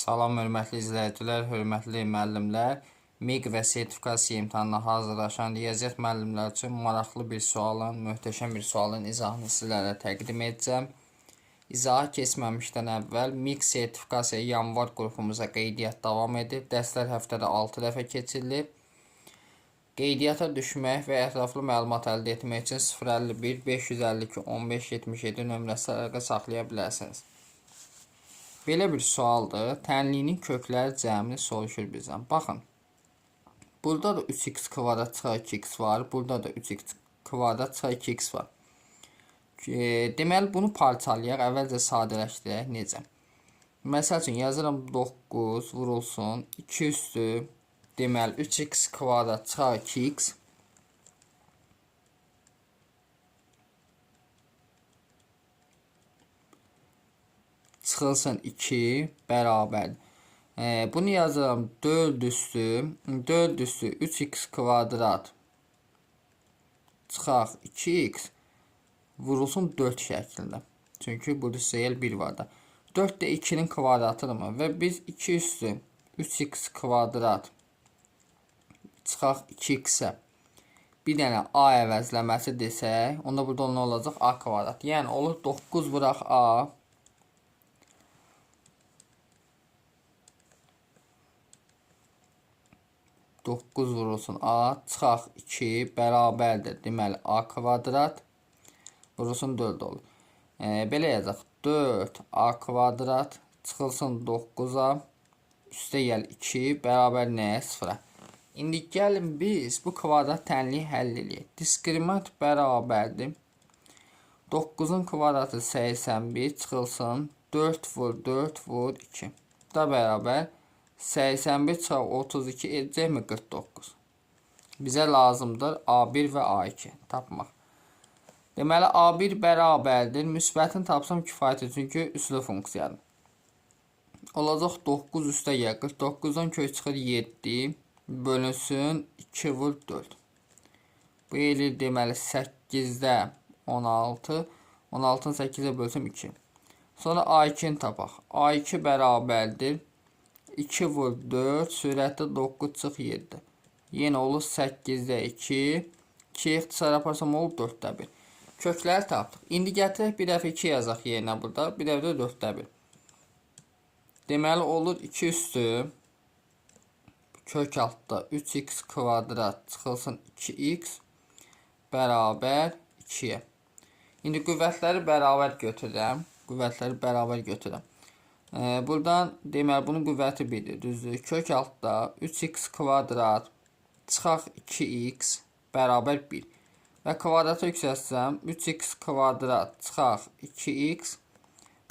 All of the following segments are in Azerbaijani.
Salam hörmətli izləyicilər, hörmətli müəllimlər. MİQ və sertifikasiya imtahanına hazırlaşan riyaziyyat müəllimlər üçün maraqlı bir sualın, möhtəşəm bir sualın izahını sizlərə təqdim edəcəm. İzaha keçməmişdən əvvəl MİQ sertifikasiya yanvar qrupumuza qeydiyyat davam edir. Dərslər həftədə 6 dəfə keçirilir. Qeydiyyata düşmək və ətraflı məlumat əldə etmək üçün 051 552 15 77 nömrəsi əlaqə saxlaya bilərsiniz. Belə bir sualdır. Tənliyinin kökləri cəmini soruşur bizdən. Baxın. Burada da 3x kvadrat çıxar 2x var. Burada da 3x kvadrat çıxar 2x var. Deməli, bunu parçalayaq. Əvvəlcə sadələşdirək. Necə? Məsəl üçün, yazıram 9 vurulsun. 2 üstü. Deməli, 3x kvadrat çıxar 2x. Çıxılsın 2 bərabər. Bunu yazıram 4 üstü 3x kvadrat çıxaq 2x vurulsun 4 şəklində. Çünki burada sayıl 1 var da. 4 də 2'nin kvadratıdır və biz 2 üstü 3x kvadrat çıxaq 2x-ə bir dənə a əvəzləməsi desək, onda burada nə olacaq? A kvadrat. Yəni olur 9 vuraq a 9 vurulsun a çıxaq 2 bərabərdir. Deməli a kvadrat vurulsun 4 olur. Belə yazacaq. 4 a kvadrat çıxılsın 9-a üstə gəl 2 bərabər nəyə? 0-a. İndi gəlin biz bu kvadrat tənliyi həll edək. Diskriminant bərabərdir. 9'un kvadratı 81 çıxılsın 4 vur 4 vur 2. Da bərabər 81 çıxaq 32 edəcəkmi 49. Bizə lazımdır A1 və A2 tapmaq. Deməli A1 bərabərdir. Müsbətini tapsam kifayətdir. Çünki üslü funksiyadır. Olacaq 9 üstə gəl. 49'dan kök çıxır 7 bölünsün 2 vur 4. Bu eləyir deməli 8'də 16. 16'ın 8'ə bölsəm 2. Sonra A2'ni tapaq. A2 bərabərdir. 2 vur 4 sürətdə 9 çıx 7. Yenə olur 8'də 2. 2 ixtisar yaparsam olur 4'də 1. Kökləri tapdıq. İndi gətirək bir dəfə 2 yazaq yerinə burada. Bir dəfə də 4'də 1. Deməli olur 2 üstü kök altda 3x kvadrat çıxılsın 2x bərabər 2'yə. İndi qüvvətləri bərabər götürürəm. Buradan deməli bunun qüvvəti 1'dir, düzdür. Kök altda 3x kvadrat çıxaq 2x bərabər 1. Və kvadrata yüksəlsəm 3x kvadrat çıxaq 2x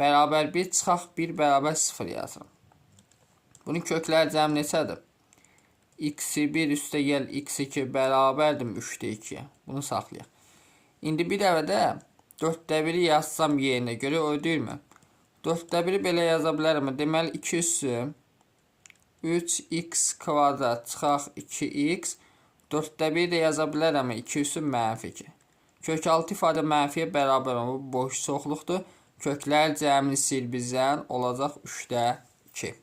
bərabər 1 çıxaq 1 bərabər 0 yazıram. Bunun kökləri cəm neçədir? x1 üstə gəl x2 bərabərdir 3'də 2'yə. Bunu saxlayaq. İndi bir dəfə də 4'də 1'i yazsam yerinə görə ödəyirmi? 4'də 1'i belə yaza bilərəm. Deməli 2 üstü 3x kvadrat çıxaq 2x 4'də 1'i də yaza bilərəm. 2 üstü mənfi 2. Kök altı ifadə mənfiyə bərabər olur. Bu boş çoxluqdur. Köklər cəmini sil bizdən olacaq 3'də 2.